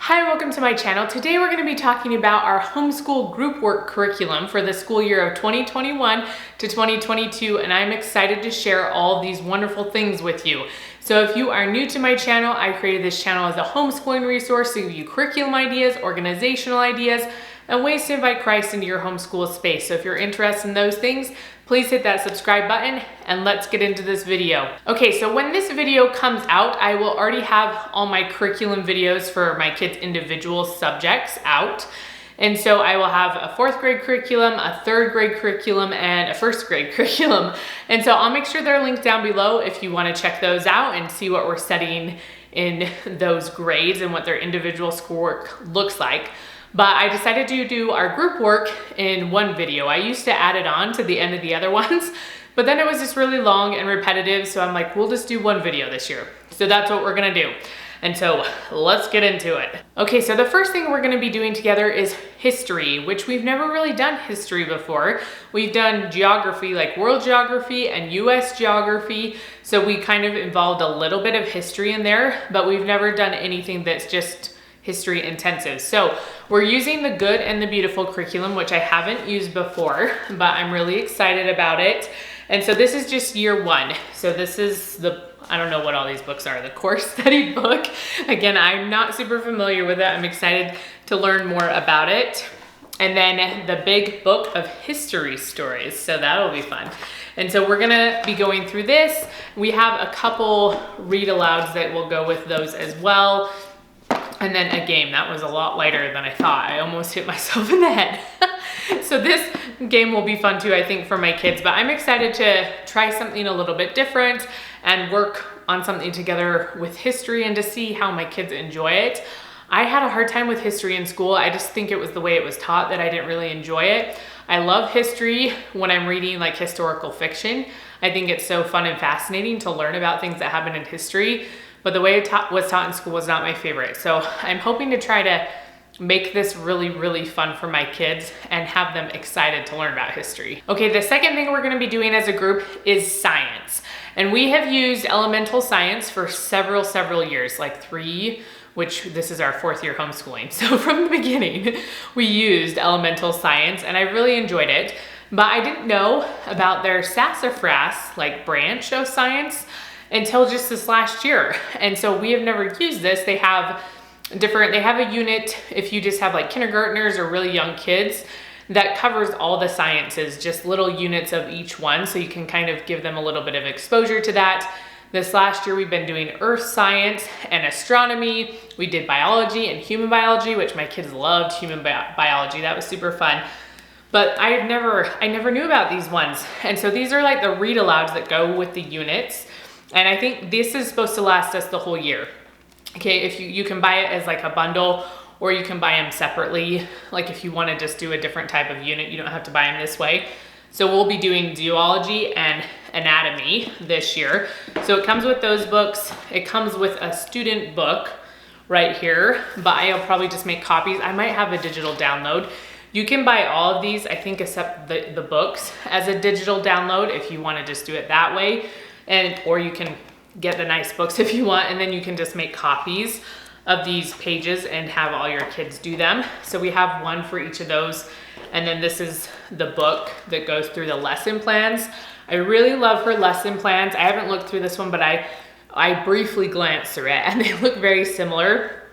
Hi, welcome to my channel. Today we're going to be talking about our homeschool group work curriculum for the school year of 2021 to 2022, and I'm excited to share all these wonderful things with you. So if you are new to my channel, I created this channel as a homeschooling resource to give you curriculum ideas, organizational ideas, and ways to invite Christ into your homeschool space. So if you're interested in those things, please hit that subscribe button and let's get into this video. Okay, so when this video comes out, I will already have all my curriculum videos for my kids' individual subjects out. And so I will have a 4th grade curriculum, a 3rd grade curriculum, and a 1st grade curriculum. And so I'll make sure they're linked down below if you want to check those out and see what we're studying in those grades and what their individual schoolwork looks like. But I decided to do our group work in one video. I used to add it on to the end of the other ones, but then it was just really long and repetitive. So I'm like, we'll just do one video this year. So that's what we're gonna do. And so let's get into it. Okay, so the first thing we're gonna be doing together is history, which we've never really done history before. We've done geography, like world geography and US geography. So we kind of involved a little bit of history in there, but we've never done anything that's just history intensive. So we're using the Good and the Beautiful curriculum, which I haven't used before, but I'm really excited about it. And so this is just year 1. So this is I don't know what all these books are, the course study book. Again, I'm not super familiar with it. I'm excited to learn more about it. And then the big book of history stories. So that'll be fun. And so we're gonna be going through this. We have a couple read alouds that will go with those as well. And then a game that was a lot lighter than I thought. I almost hit myself in the head. So this game will be fun too, I think, for my kids, but I'm excited to try something a little bit different and work on something together with history and to see how my kids enjoy it. I had a hard time with history in school. I just think it was the way it was taught that I didn't really enjoy it. I love history when I'm reading like historical fiction. I think it's so fun and fascinating to learn about things that happen in history. But the way it was taught in school was not my favorite. So I'm hoping to try to make this really, really fun for my kids and have them excited to learn about history. Okay, the second thing we're gonna be doing as a group is science. And we have used elemental science for several years, like 3, which this is our 4th year homeschooling. So from the beginning, we used elemental science and I really enjoyed it. But I didn't know about their sassafras, like branch of science, until just this last year. And so we have never used this. They have a unit if you just have like kindergartners or really young kids that covers all the sciences, just little units of each one. So you can kind of give them a little bit of exposure to that. This last year, we've been doing earth science and astronomy. We did biology and human biology, which my kids loved human biology. That was super fun. But I never knew about these ones. And so these are like the read alouds that go with the units. And I think this is supposed to last us the whole year. Okay, if you can buy it as like a bundle or you can buy them separately. Like if you want to just do a different type of unit, you don't have to buy them this way. So we'll be doing zoology and anatomy this year. So it comes with those books. It comes with a student book right here, but I'll probably just make copies. I might have a digital download. You can buy all of these, I think, except the books as a digital download if you want to just do it that way. Or you can get the nice books if you want, and then you can just make copies of these pages and have all your kids do them. So we have one for each of those. And then this is the book that goes through the lesson plans. I really love her lesson plans. I haven't looked through this one, but I briefly glanced through it and they look very similar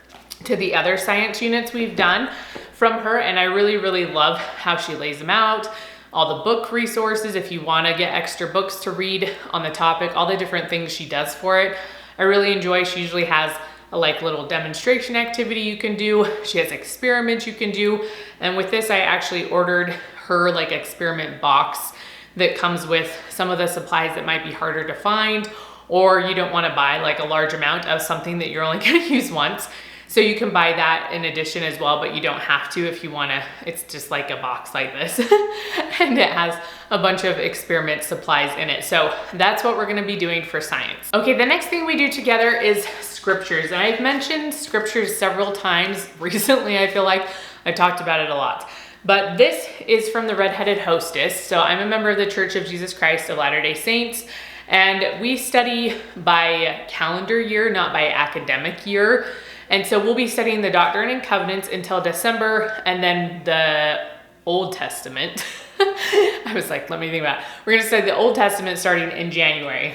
to the other science units we've done from her. And I really, really love how she lays them out. All the book resources, if you want to get extra books to read on the topic, all the different things she does for it. I really enjoy. She usually has a like little demonstration activity you can do. She has experiments you can do. And with this, I actually ordered her like experiment box that comes with some of the supplies that might be harder to find, or you don't want to buy like a large amount of something that you're only going to use once. So you can buy that in addition as well, but you don't have to if you want to. It's just like a box like this and it has a bunch of experiment supplies in it. So that's what we're going to be doing for science. Okay, the next thing we do together is scriptures. And I've mentioned scriptures several times recently. I feel like I talked about it a lot. But this is from the Red-Headed Hostess. So I'm a member of the Church of Jesus Christ of Latter-day Saints. And we study by calendar year, not by academic year. And so we'll be studying the Doctrine and Covenants until December, and then the Old Testament. I was like, let me think about it. We're going to study the Old Testament starting in January.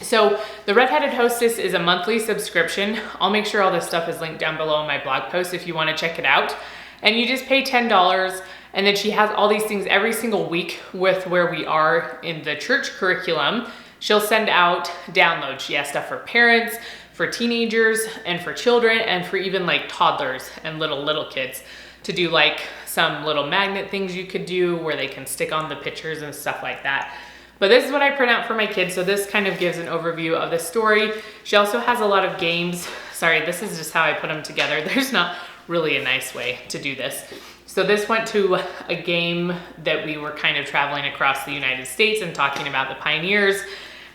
So the Redheaded Hostess is a monthly subscription. I'll make sure all this stuff is linked down below in my blog post if you want to check it out. And you just pay $10, and then she has all these things every single week with where we are in the church curriculum. She'll send out downloads. She has stuff for parents, for teenagers, and for children, and for even like toddlers and little kids to do like some little magnet things you could do where they can stick on the pictures and stuff like that. But this is what I print out for my kids. So this kind of gives an overview of the story. She also has a lot of games. Sorry, this is just how I put them together. There's not really a nice way to do this. So this went to a game that we were kind of traveling across the United States and talking about the pioneers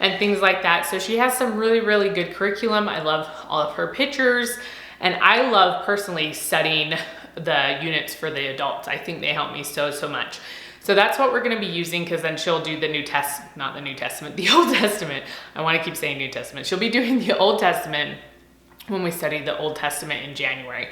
and things like that. So she has some really good curriculum. I love all of her pictures, and I love personally studying the units for the adults. I think they help me so much. So that's what we're going to be using, because then she'll do the the Old Testament. I want to keep saying New Testament. She'll be doing the Old Testament when we study the Old Testament in January.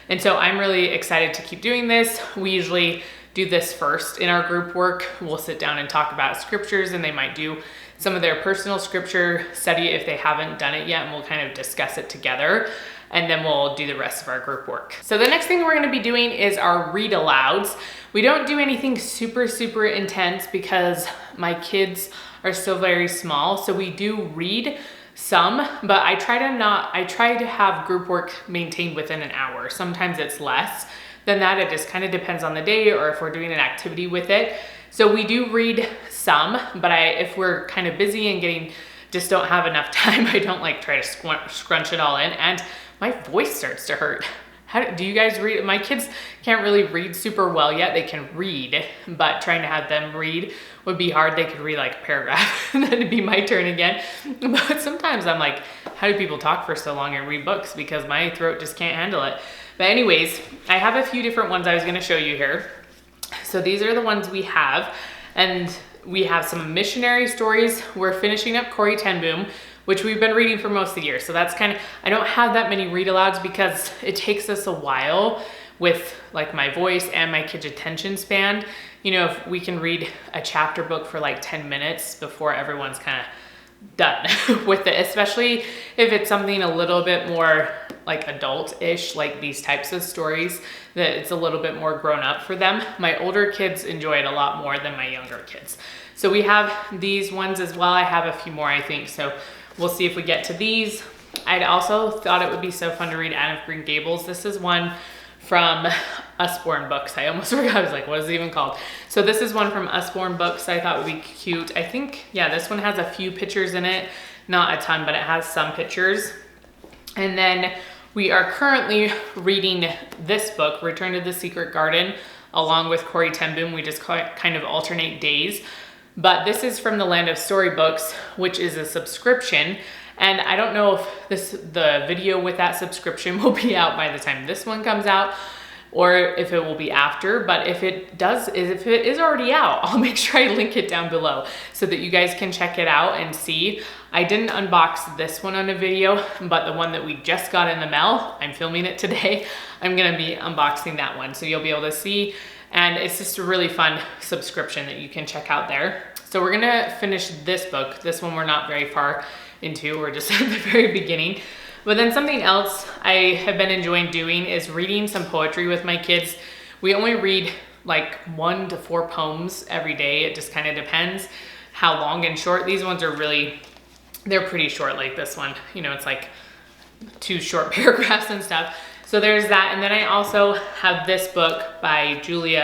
And so I'm really excited to keep doing this. We usually do this first in our group work. We'll sit down and talk about scriptures, and they might do some of their personal scripture study if they haven't done it yet, and we'll kind of discuss it together. And then we'll do the rest of our group work. So the next thing we're gonna be doing is our read alouds. We don't do anything super intense because my kids are still very small. So we do read some, but I try to have group work maintained within an hour. Sometimes it's less than that. It just kind of depends on the day or if we're doing an activity with it. So we do read some, but if we're kind of busy and just don't have enough time, I don't like try to scrunch it all in, and my voice starts to hurt. How do you guys read? My kids can't really read super well yet. They can read, but trying to have them read would be hard. They could read like a paragraph and then it'd be my turn again. But sometimes I'm like, how do people talk for so long and read books? Because my throat just can't handle it. But anyways, I have a few different ones I was gonna show you here. So these are the ones we have, and we have some missionary stories. We're finishing up Corrie ten Boom, which we've been reading for most of the year. So that's I don't have that many read alouds because it takes us a while with like my voice and my kid's attention span. You know, if we can read a chapter book for like 10 minutes before everyone's kind of done with it, especially if it's something a little bit more like adult-ish, like these types of stories, that it's a little bit more grown up for them. My older kids enjoy it a lot more than my younger kids. So we have these ones as well. I have a few more, I think. So we'll see if we get to these. I'd also thought it would be so fun to read Anne of Green Gables. This is one from Usborne Books. I almost forgot. I was like, what is it even called? So this is one from Usborne Books I thought would be cute. I think, yeah, this one has a few pictures in it. Not a ton, but it has some pictures. And then we are currently reading this book, Return to the Secret Garden, along with Corrie ten Boom. We just kind of alternate days. But this is from the Land of Storybooks, which is a subscription. And I don't know if the video with that subscription will be out by the time this one comes out, or if it will be after. But if it is already out, I'll make sure I link it down below so that you guys can check it out and see. I didn't unbox this one on a video, but the one that we just got in the mail, I'm filming it today, I'm gonna be unboxing that one. So you'll be able to see, and it's just a really fun subscription that you can check out there. So we're gonna finish this book. This one we're not very far into, we're just at the very beginning. But then something else I have been enjoying doing is reading some poetry with my kids. We only read like 1 to 4 poems every day. It just kind of depends how long and short. These ones are they're pretty short, like this one. You know, it's like 2 short paragraphs and stuff. So there's that. And then I also have this book by Julie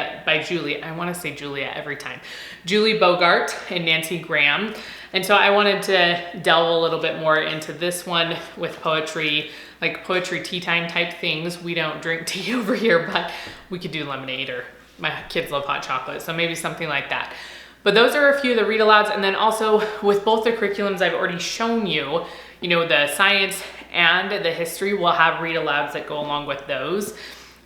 Bogart and Nancy Graham. And so I wanted to delve a little bit more into this one with poetry, like poetry tea time type things. We don't drink tea over here, but we could do lemonade, or my kids love hot chocolate, so maybe something like that. But those are a few of the read alouds. And then also with both the curriculums I've already shown you, you know, the science and the history will have read alouds that go along with those.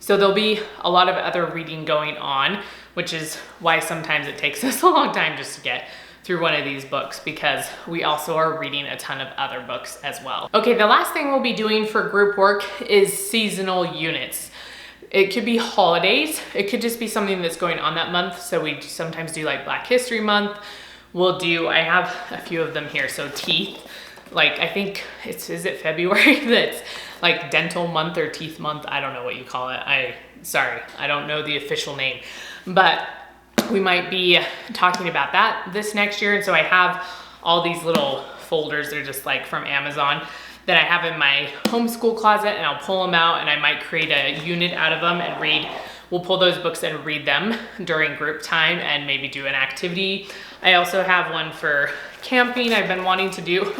So there'll be a lot of other reading going on, which is why sometimes it takes us a long time just to get through one of these books because we also are reading a ton of other books as well. Okay, the last thing we'll be doing for group work is seasonal units. It could be holidays. It could just be something that's going on that month. So we sometimes do like Black History Month. I have a few of them here. So teeth, like I think is it February that's like dental month or teeth month? I don't know what you call it. Sorry, I don't know the official name, but we might be talking about that this next year. And so I have all these little folders. They're just like from Amazon that I have in my homeschool closet, and I'll pull them out and I might create a unit out of them and we'll pull those books and read them during group time and maybe do an activity. I also have one for camping I've been wanting to do.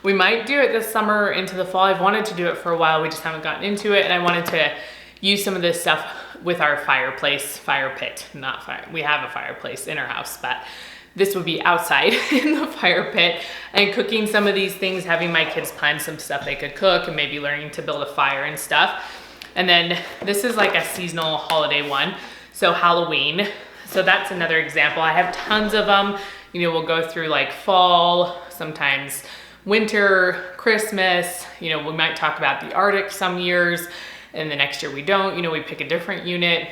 We might do it this summer into the fall. I've wanted to do it for a while. We just haven't gotten into it. And I wanted to use some of this stuff with our fire pit, not fire. We have a fireplace in our house, but this would be outside in the fire pit and cooking some of these things, having my kids plan some stuff they could cook and maybe learning to build a fire and stuff. And then this is like a seasonal holiday one. So Halloween. So that's another example. I have tons of them. You know, we'll go through like fall, sometimes winter, Christmas. You know, we might talk about the Arctic some years, and the next year we don't. You know, we pick a different unit.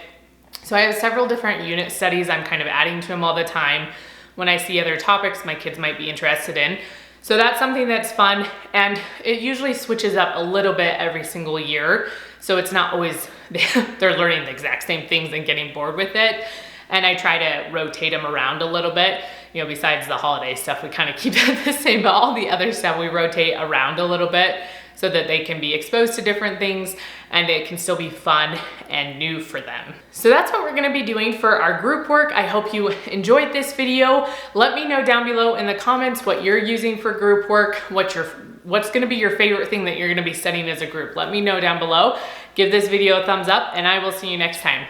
So I have several different unit studies I'm kind of adding to them all the time when I see other topics my kids might be interested in. So that's something that's fun, and it usually switches up a little bit every single year. So it's not always they're learning the exact same things and getting bored with it. And I try to rotate them around a little bit. You know, besides the holiday stuff, we kind of keep it the same, but all the other stuff we rotate around a little bit so that they can be exposed to different things and it can still be fun and new for them. So that's what we're gonna be doing for our group work. I hope you enjoyed this video. Let me know down below in the comments what you're using for group work, what's gonna be your favorite thing that you're gonna be studying as a group. Let me know down below. Give this video a thumbs up and I will see you next time.